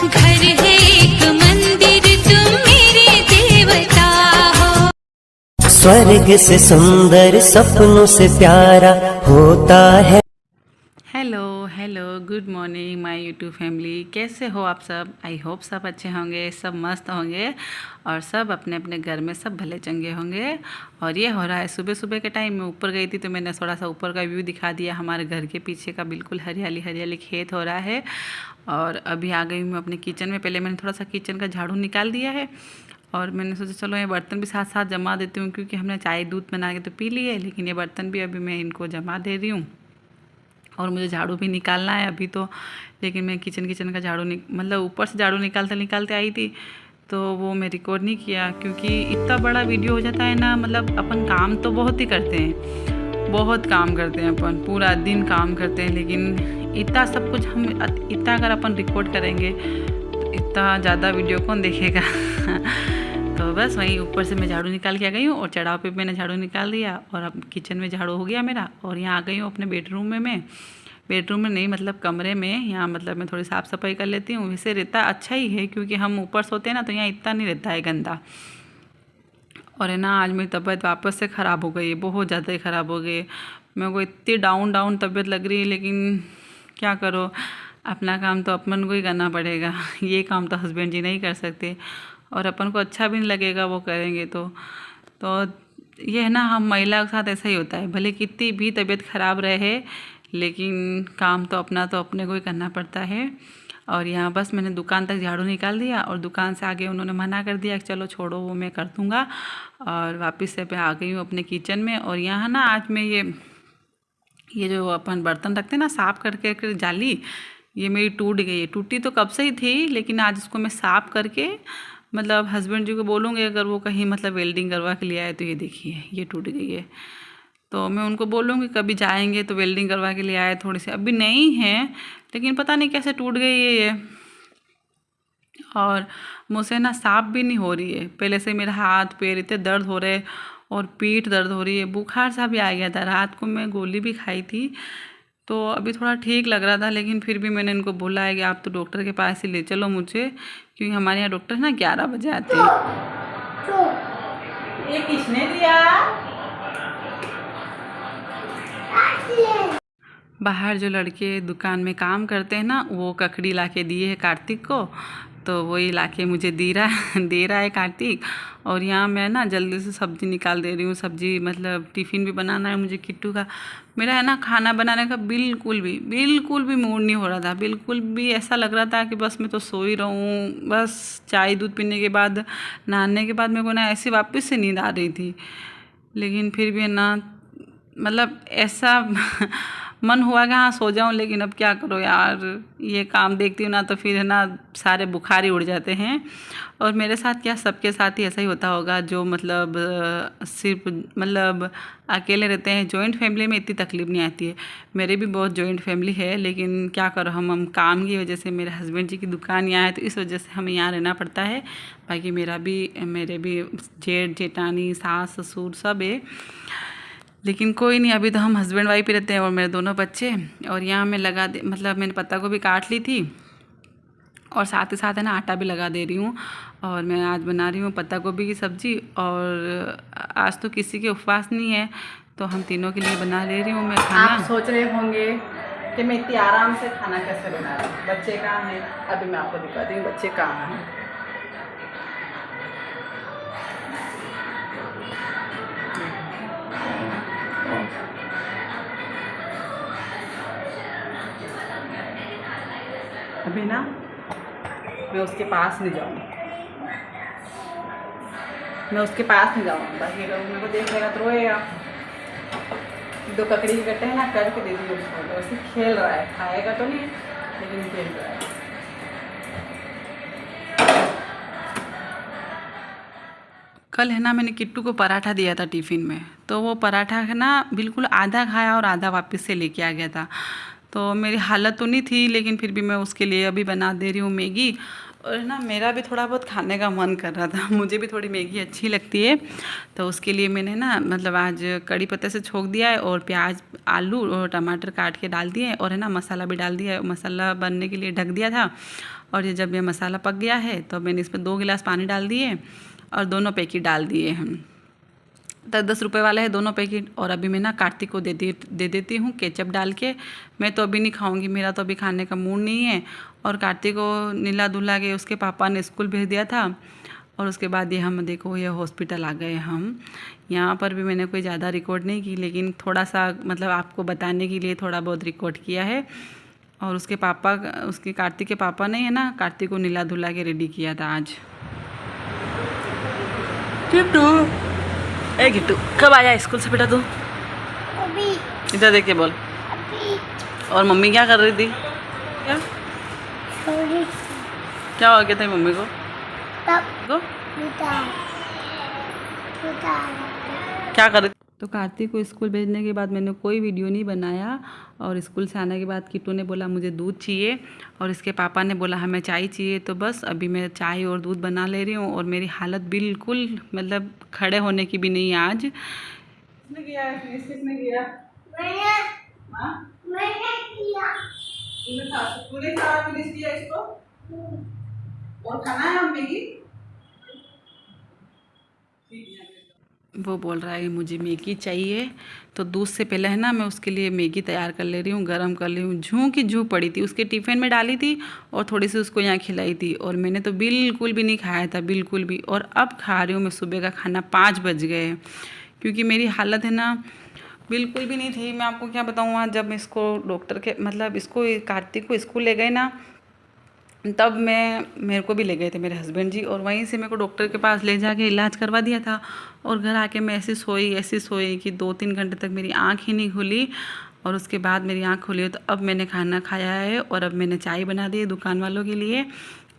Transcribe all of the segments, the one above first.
घर है एक मंदिर, तुम मेरे देवता हो। स्वर्ग से सुंदर सपनों से प्यारा होता है। Hello hello, good morning my YouTube family. कैसे हो आप सब? आई होप सब अच्छे होंगे, सब मस्त होंगे और सब अपने अपने घर में सब भले चंगे होंगे। और ये हो रहा है सुबह सुबह के टाइम में ऊपर गई थी तो मैंने थोड़ा सा ऊपर का व्यू दिखा दिया। हमारे घर के पीछे का बिल्कुल हरियाली हरियाली खेत हो रहा है। और अभी आ गई मैं अपने किचन में। पहले मैंने थोड़ा सा किचन का झाड़ू निकाल दिया है और मैंने सोचा चलो ये बर्तन भी साथ साथ जमा देती हूँ, क्योंकि हमने चाय दूध बना के तो पी ली है, लेकिन ये बर्तन भी अभी मैं इनको जमा दे रही हूँ। और मुझे झाड़ू भी निकालना है अभी तो, लेकिन मैं किचन का झाड़ू मतलब ऊपर से झाड़ू निकालते निकालते आई थी तो वो मैं रिकॉर्ड नहीं किया, क्योंकि इतना बड़ा वीडियो हो जाता है ना। मतलब अपन काम तो बहुत ही करते हैं, बहुत काम करते हैं, अपन पूरा दिन काम करते हैं, लेकिन इतना सब कुछ हम इतना अगर अपन रिकॉर्ड करेंगे तो इतना ज़्यादा वीडियो कौन देखेगा। तो बस वहीं ऊपर से मैं झाड़ू निकाल के आ गई हूँ और चढ़ाव पे मैंने झाड़ू निकाल दिया और अब किचन में झाड़ू हो गया मेरा। और यहाँ आ गई हूँ अपने बेडरूम में। मैं बेडरूम में नहीं, मतलब कमरे में। यहाँ मतलब मैं थोड़ी साफ़ सफाई कर लेती हूँ। वैसे रहता अच्छा ही है, क्योंकि हम ऊपर सोते हैं ना तो यहाँ इतना नहीं रहता है गंदा। और है ना, आज मेरी तबीयत वापस से ख़राब हो गई है, बहुत ज़्यादा ही ख़राब हो गई है। मेरे को इतनी डाउन तबीयत लग रही है, लेकिन क्या करो, अपना काम तो अपन को ही करना पड़ेगा। ये काम तो हस्बैंड जी नहीं कर सकते और अपन को अच्छा भी नहीं लगेगा वो करेंगे तो ये है ना, हम महिला के साथ ऐसा ही होता है। भले कितनी भी तबीयत ख़राब रहे, लेकिन काम तो अपने को ही करना पड़ता है। और यहाँ बस मैंने दुकान तक झाड़ू निकाल दिया और दुकान से आगे उन्होंने मना कर दिया कि चलो छोड़ो, वो मैं कर दूँगा। और वापस से मैं आ गई हूँ अपने किचन में। और यहाँ ना आज मैं ये जो अपन बर्तन रखते हैं ना साफ़ करके जाली, ये मेरी टूट गई है। टूटी तो कब से ही थी, लेकिन आज इसको मैं साफ़ करके मतलब हस्बैंड जी को बोलूँगी अगर वो कहीं मतलब वेल्डिंग करवा के लिए आए तो ये देखिए ये टूट गई है। तो मैं उनको बोलूँगी कभी जाएंगे तो वेल्डिंग करवा के लिए आए। थोड़ी सी अभी नहीं है, लेकिन पता नहीं कैसे टूट गई है ये। और मुझसे ना साफ भी नहीं हो रही है। पहले से मेरा हाथ पैर इतने दर्द हो रहे और पीठ दर्द हो रही है। बुखार सा भी आ गया था, रात को मैं गोली भी खाई थी तो अभी थोड़ा ठीक लग रहा था, लेकिन फिर भी मैंने इनको बोला है कि आप तो डॉक्टर के पास ही ले चलो मुझे, क्योंकि हमारे यहाँ डॉक्टर ना 11 बजे आते हैं। ये किसने दिया? बाहर जो लड़के दुकान में काम करते हैं ना, वो ककड़ी ला के दिए है कार्तिक को, तो वही ला के मुझे दे रहा है कार्तिक। और यहाँ मैं ना जल्दी से सब्ज़ी निकाल दे रही हूँ। सब्ज़ी मतलब टिफ़िन भी बनाना है मुझे किट्टू का। मेरा है ना खाना बनाने का बिल्कुल भी मूड नहीं हो रहा था। बिल्कुल भी ऐसा लग रहा था कि बस मैं तो सो ही रहूँ। बस चाय दूध पीने के बाद, नहाने के बाद मेरे को ना ऐसे वापस से नींद आ रही थी। लेकिन फिर भी है ना, मतलब ऐसा मन हुआ कि हाँ सो जाऊं, लेकिन अब क्या करो यार, ये काम देखती हूँ ना तो फिर है ना सारे बुखार ही उड़ जाते हैं। और मेरे साथ क्या, सबके साथ ही ऐसा ही होता होगा जो मतलब सिर्फ मतलब अकेले रहते हैं। जॉइंट फैमिली में इतनी तकलीफ़ नहीं आती है। मेरे भी बहुत जॉइंट फैमिली है, लेकिन क्या करो, हम काम की वजह से, मेरे हस्बैंड जी की दुकान यहाँ है तो इस वजह से हमें यहाँ रहना पड़ता है। बाकी मेरे भी जेठ जेठानी सास ससुर सब है, लेकिन कोई नहीं, अभी तो हम हस्बैंड वाइफ ही रहते हैं और मेरे दोनों बच्चे। और यहाँ मैं मतलब मैंने पत्ता गोभी काट ली थी और साथ ही साथ है ना आटा भी लगा दे रही हूँ। और मैं आज बना रही हूँ पत्ता गोभी की सब्ज़ी। और आज तो किसी के उपवास नहीं है तो हम तीनों के लिए बना ले रही हूँ मैं खाना। आप सोच रहे होंगे कि मैं इतनी आराम से खाना कैसे बना रही हूँ, बच्चे कहाँ हैं? अभी मैं आपको दिखाती हूँ बच्चे कहाँ हैं। अभी ना मैं उसके पास नहीं जाऊँगी, बाकी अगर मेरे को देख लेगा तो रोएगा। 2 ककड़ी के गट्टे हैं ना, करके दे दी उसको, तो वैसे खेल रहा है, खाएगा तो नहीं लेकिन खेल रहा है। कल है ना मैंने किट्टू को पराठा दिया था टिफ़िन में, तो वो पराठा है ना बिल्कुल आधा खाया और आधा वापस से लेके आ गया था। तो मेरी हालत तो नहीं थी, लेकिन फिर भी मैं उसके लिए अभी बना दे रही हूँ मैगी। और ना मेरा भी थोड़ा बहुत खाने का मन कर रहा था, मुझे भी थोड़ी मैगी अच्छी लगती है, तो उसके लिए मैंने ना मतलब आज कड़ी पत्ते से छोंक दिया है और प्याज आलू और टमाटर काट के डाल दिए और है ना मसाला भी डाल दिया है। मसाला बनने के लिए ढक दिया था और ये जब ये मसाला पक गया है तो मैंने इसमें 2 गिलास पानी डाल दिए और दोनों पैकेट डाल दिए हैं। 10 रुपये वाला है दोनों पैकेट। और अभी मैं ना कार्तिक को दे देती हूँ केचप डाल के। मैं तो अभी नहीं खाऊंगी, मेरा तो अभी खाने का मूड नहीं है। और कार्तिक को नीला धुला के उसके पापा ने स्कूल भेज दिया था और उसके बाद ये हम देखो ये हॉस्पिटल आ गए हम। यहाँ पर भी मैंने कोई ज़्यादा रिकॉर्ड नहीं की, लेकिन थोड़ा सा मतलब आपको बताने के लिए थोड़ा बहुत रिकॉर्ड किया है। और उसके पापा, उसके कार्तिक के पापा ने है ना कार्तिक को नीला धुला के रेडी किया था आज। किट्टू, ए किट्टू कब आया स्कूल से बेटा तू? अभी इधर देख के बोल। अभी और मम्मी क्या कर रही थी? क्या थोड़ी क्या हो गया था मम्मी को? तब को उतार क्या कर रही थी? तो कार्तिक को स्कूल भेजने के बाद मैंने कोई वीडियो नहीं बनाया। और स्कूल से आने के बाद किट्टू ने बोला मुझे दूध चाहिए और इसके पापा ने बोला हमें चाय चाहिए। तो बस अभी मैं चाय और दूध बना ले रही हूँ और मेरी हालत बिल्कुल मतलब खड़े होने की भी नहीं है आज। किसने किया है? किसने किया? मैंने किया पूरे सारा फिनिश किया इसको और खाना है हम मैगी। वो बोल रहा है मुझे मैगी चाहिए, तो दूध से पहले है ना मैं उसके लिए मैगी तैयार कर ले रही हूँ, गरम कर रही हूँ। जूं की जूं पड़ी थी, उसके टिफ़िन में डाली थी और थोड़ी सी उसको यहाँ खिलाई थी और मैंने तो बिल्कुल भी नहीं खाया था, बिल्कुल भी। और अब खा रही हूँ मैं सुबह का खाना, 5 बज गए हैं, क्योंकि मेरी हालत है ना बिल्कुल भी नहीं थी। मैं आपको क्या बताऊँ, वहाँ जब मैं इसको डॉक्टर के मतलब इसको कार्तिक को स्कूल ले गए ना, तब मेरे को भी ले गए थे मेरे हस्बैंड जी, और वहीं से मेरे को डॉक्टर के पास ले जाके इलाज करवा दिया था। और घर आके मैं ऐसी सोई कि 2-3 घंटे तक मेरी आँख ही नहीं खुली। और उसके बाद मेरी आँख खुली तो अब मैंने खाना खाया है और अब मैंने चाय बना दी है दुकान वालों के लिए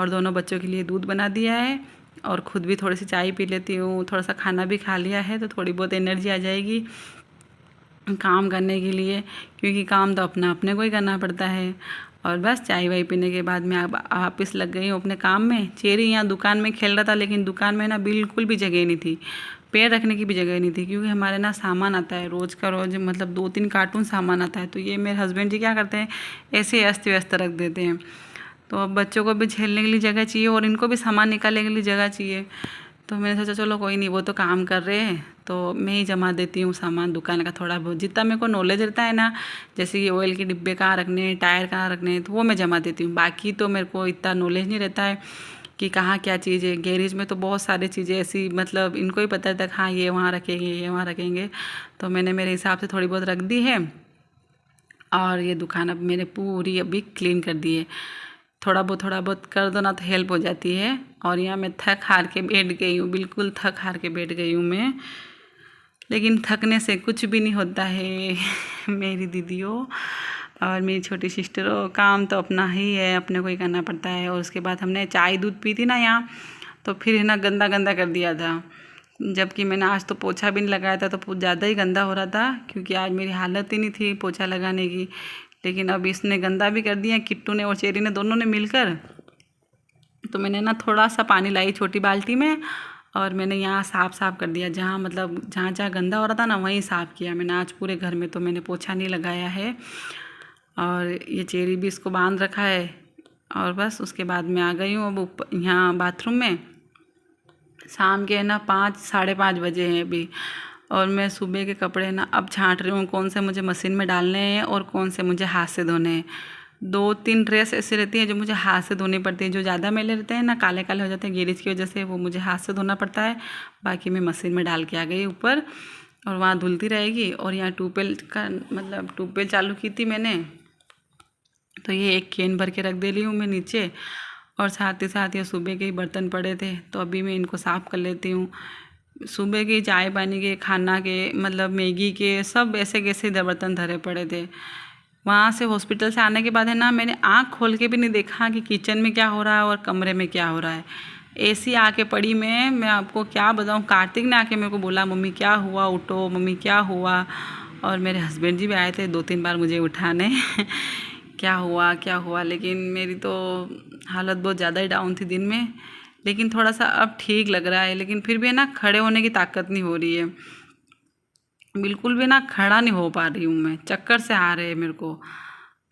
और दोनों बच्चों के लिए दूध बना दिया है और ख़ुद भी थोड़ी सी चाय पी लेती हूँ। थोड़ा सा खाना भी खा लिया है तो थोड़ी बहुत एनर्जी आ जाएगी काम करने के लिए, क्योंकि काम तो अपने को ही करना पड़ता है। और बस चाय वाय पीने के बाद मैं वापस लग गई हूँ अपने काम में। चेरी यहाँ दुकान में खेल रहा था, लेकिन दुकान में ना बिल्कुल भी जगह नहीं थी, पैर रखने की भी जगह नहीं थी, क्योंकि हमारे ना सामान आता है रोज़ का रोज़, मतलब 2-3 कार्टून सामान आता है। तो ये मेरे हस्बैंड जी क्या करते हैं, ऐसे अस्त व्यस्त रख देते हैं। तो अब बच्चों को भी झेलने के लिए जगह चाहिए और इनको भी सामान निकालने के लिए जगह चाहिए। तो मैंने सोचा चलो कोई नहीं, वो तो काम कर रहे हैं तो मैं ही जमा देती हूँ सामान दुकान का, थोड़ा बहुत जितना मेरे को नॉलेज रहता है ना, जैसे कि ऑयल के डिब्बे कहाँ रखने हैं, टायर कहाँ रखने हैं, तो वो मैं जमा देती हूँ। बाकी तो मेरे को इतना नॉलेज नहीं रहता है कि कहाँ क्या चीज़ है। गैरेज में तो बहुत सारी चीज़ें ऐसी मतलब इनको ही पता रहता है हाँ ये वहाँ रखेंगे, ये वहाँ रखेंगे। तो मैंने मेरे हिसाब से थोड़ी बहुत रख दी है और ये दुकान अब मैंने पूरी अभी क्लीन कर दी है। थोड़ा बहुत कर दो ना तो हेल्प हो जाती है। और यहाँ मैं थक हार के बैठ गई हूँ, बिल्कुल थक हार के बैठ गई हूँ मैं, लेकिन थकने से कुछ भी नहीं होता है मेरी दीदियों और मेरी छोटी सिस्टरों। काम तो अपना ही है, अपने को ही करना पड़ता है। और उसके बाद हमने चाय दूध पी थी ना यहाँ, तो फिर है ना गंदा कर दिया था, जबकि मैंने आज तो पोछा भी नहीं लगाया था तो ज़्यादा ही गंदा हो रहा था, क्योंकि आज मेरी हालत ही नहीं थी पोछा लगाने की। लेकिन अब इसने गंदा भी कर दिया, किट्टू ने और चेरी ने दोनों ने मिलकर। तो मैंने ना थोड़ा सा पानी लाई छोटी बाल्टी में और मैंने यहाँ साफ़ कर दिया, जहाँ मतलब जहाँ गंदा हो रहा था ना वहीं साफ़ किया मैंने आज पूरे घर में। तो मैंने पोछा नहीं लगाया है और ये चेरी भी इसको बांध रखा है। और बस उसके बाद मैं आ गई हूँ अब यहाँ बाथरूम में। शाम के ना 5-5:30 बजे हैं अभी, और मैं सुबह के कपड़े ना अब छांट रही हूँ, कौन से मुझे मशीन में डालने हैं और कौन से मुझे हाथ से धोने हैं। 2-3 ड्रेस ऐसी रहती है जो मुझे हाथ से धोनी पड़ती है, जो ज़्यादा मैले रहते हैं ना, काले काले हो जाते हैं गेरिज की वजह से, वो मुझे हाथ से धोना पड़ता है। बाकी मैं मशीन में डाल के आ गई ऊपर और वहाँ धुलती रहेगी। और यहाँ ट्यूबवेल चालू की थी मैंने, तो ये एक कैन भर के रख दे रही हूँ मैं नीचे। और साथ ही साथ ये सुबह के ही बर्तन पड़े थे तो अभी मैं इनको साफ़ कर लेती हूँ। सुबह के चाय पानी के, खाना के, मतलब मैगी के, सब ऐसे कैसे बर्तन धरे पड़े थे। वहाँ से हॉस्पिटल से आने के बाद है ना मैंने आँख खोल के भी नहीं देखा कि किचन में क्या हो रहा है और कमरे में क्या हो रहा है। ऐसी आके पड़ी मैं आपको क्या बताऊँ। कार्तिक ने आके मेरे को बोला मम्मी क्या हुआ, उठो मम्मी क्या हुआ। और मेरे हस्बैंड जी भी आए थे 2-3 बार मुझे उठाने क्या हुआ, लेकिन मेरी तो हालत बहुत ज़्यादा ही डाउन थी दिन में, लेकिन थोड़ा सा अब ठीक लग रहा है। लेकिन फिर भी है ना, खड़े होने की ताकत नहीं हो रही है, बिल्कुल भी ना खड़ा नहीं हो पा रही हूँ मैं, चक्कर से आ रहे हैं मेरे को।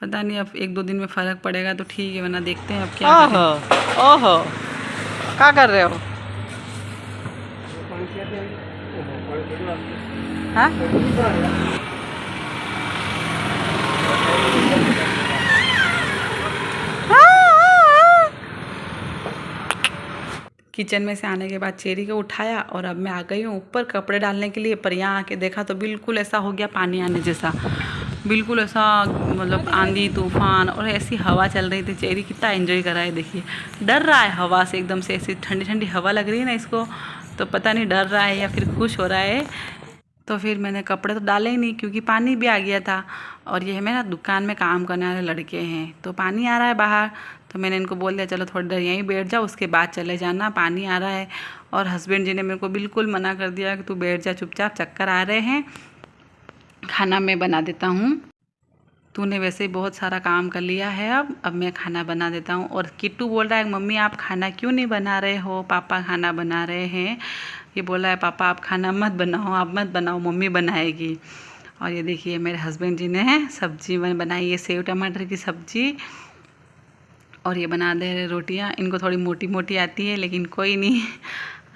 पता नहीं अब 1-2 दिन में फ़र्क पड़ेगा तो ठीक है, वरना देखते हैं अब क्या करें। ओहो, क्या कर रहे हो? हाँ? किचन में से आने के बाद चेरी को उठाया और अब मैं आ गई हूँ ऊपर कपड़े डालने के लिए। पर यहाँ आके देखा तो बिल्कुल ऐसा हो गया पानी आने जैसा, बिल्कुल ऐसा, मतलब आंधी तूफान और ऐसी हवा चल रही थी। चेरी कितना एंजॉय कर रहा है, देखिए डर रहा है हवा से, एकदम से ऐसी ठंडी ठंडी हवा लग रही है ना इसको, तो पता नहीं डर रहा है या फिर खुश हो रहा है। तो फिर मैंने कपड़े तो डाले ही नहीं क्योंकि पानी भी आ गया था। और ये मेरा दुकान में काम करने वाले लड़के हैं, तो पानी आ रहा है बाहर, तो मैंने इनको बोल दिया चलो थोड़ी देर यहीं बैठ जाओ, उसके बाद चले जाना, पानी आ रहा है। और हस्बैंड जी ने मेरे को बिल्कुल मना कर दिया कि तू बैठ जा चुपचाप, चक्कर आ रहे हैं, खाना मैं बना देता हूँ, तूने वैसे ही बहुत सारा काम कर लिया है, अब मैं खाना बना देता हूँ। और किट्टू बोल रहा है मम्मी आप खाना क्यों नहीं बना रहे हो, पापा खाना बना रहे हैं। ये बोला है पापा आप खाना मत बनाओ, आप मत बनाओ, मम्मी बनाएगी। और ये देखिए मेरे हस्बैंड जी ने सब्जी बनाई है, सेव टमाटर की सब्जी, और ये बना दे रहे रोटियाँ। इनको थोड़ी मोटी मोटी आती है, लेकिन कोई नहीं,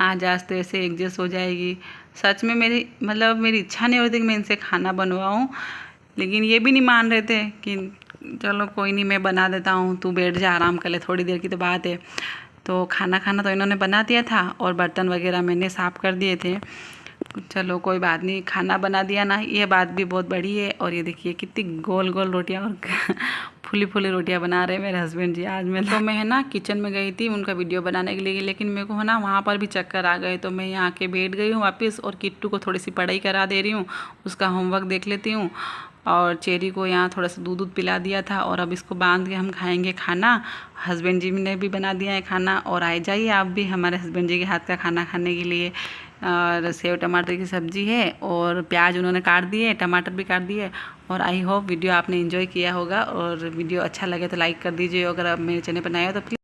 आज तो ऐसे एडजस्ट हो जाएगी। सच में मेरी इच्छा नहीं होती कि मैं इनसे खाना बनवाऊँ, लेकिन ये भी नहीं मान रहे थे कि चलो कोई नहीं मैं बना देता हूँ, तू बैठ जा आराम कर ले, थोड़ी देर की तो बात है। तो खाना तो इन्होंने बना दिया था और बर्तन वगैरह मैंने साफ़ कर दिए थे। चलो कोई बात नहीं, खाना बना दिया ना, ये बात भी बहुत बड़ी है। और ये देखिए कितनी गोल गोल रोटियाँ और फुली फुली रोटियाँ बना रहे हैं मेरे हस्बैंड जी। आज मैं है ना किचन में गई थी उनका वीडियो बनाने के लिए, लेकिन मेरे को है ना वहाँ पर भी चक्कर आ गए, तो मैं यहाँ आके बैठ गई हूँ वापस, और किट्टू को थोड़ी सी पढ़ाई करा दे रही हूँ, उसका होमवर्क देख लेती हूँ। और चेरी को यहाँ थोड़ा सा दूध पिला दिया था, और अब इसको बांध के हम खाएंगे खाना। हस्बैंड जी ने भी बना दिया है खाना, और आए जाइए आप भी हमारे हस्बैंड जी के हाथ का खाना खाने के लिए। और सेव टमाटर की सब्ज़ी है, और प्याज उन्होंने काट दिए, टमाटर भी काट दिए। और आई होप वीडियो आपने एंजॉय किया होगा, और वीडियो अच्छा लगे तो लाइक कर दीजिए, अगर आप मेरे चैनल पर नए हो तो प्लीज़